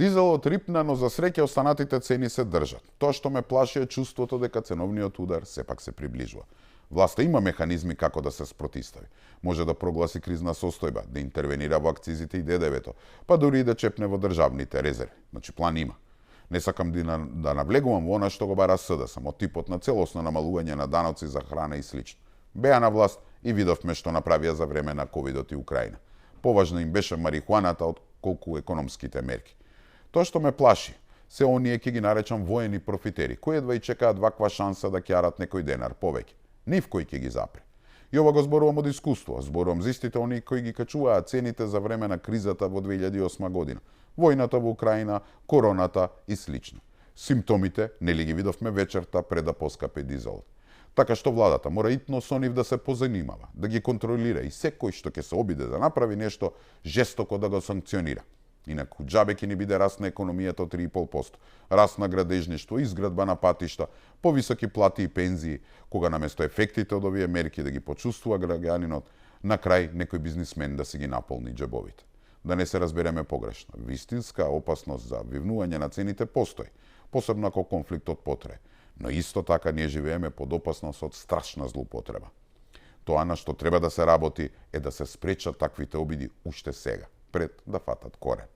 Дизелот рипна, но за среќа останатите цени се држат. Тоа што ме плаши е чувството дека ценовниот удар сепак се приближува. Власта има механизми како да се спротистави. Може да прогласи кризна состојба, да интервенира во акцизите и ДДВ-то, па дури и да чепне во државните резерви. Значи план има. Не сакам да навлегувам во она што го бара СДСМ, од типот на целосно намалување на даноци за храна и слично. Беа на власт и видовме што направија за време на ковидот и Украина. Поважно им беше марихуаната од колку економските мерки. Тоа што ме плаши, се оние ќе ги наречам воени профитери, кои едва и чекаат ваква шанса да ќарат некој денар повеќе. Нив кој ќе ги запре. И ова го зборувам од искуство, зборувам за истите оние кои ги качуваат цените за време на кризата во 2008 година. Војната во Украина, короната и слично. Симптомите нели ги видовме вечерта пред да поскапе дизелот. Така што владата мора итно со нив да се позанимава, да ги контролира и секој што ќе се обиде да направи нешто, жестоко да го санкционира. Инаку џабе ќе ни биде раст на економијата од 3,5%, раст на градежништво, изградба на патишта, повисоки плати и пензии, кога наместо ефектите од овие мерки да ги почувствува граѓанинот, на крај некој бизнисмен да си ги наполни џебовите. Да не се разбереме погрешно, вистинска опасност за вивнување на цените постои, посебно ако конфликтот потрае. Но исто така ние живееме под опасност од страшна злоупотреба. Тоа на што треба да се работи е да се спречат таквите обиди уште сега, пред да фатат корен.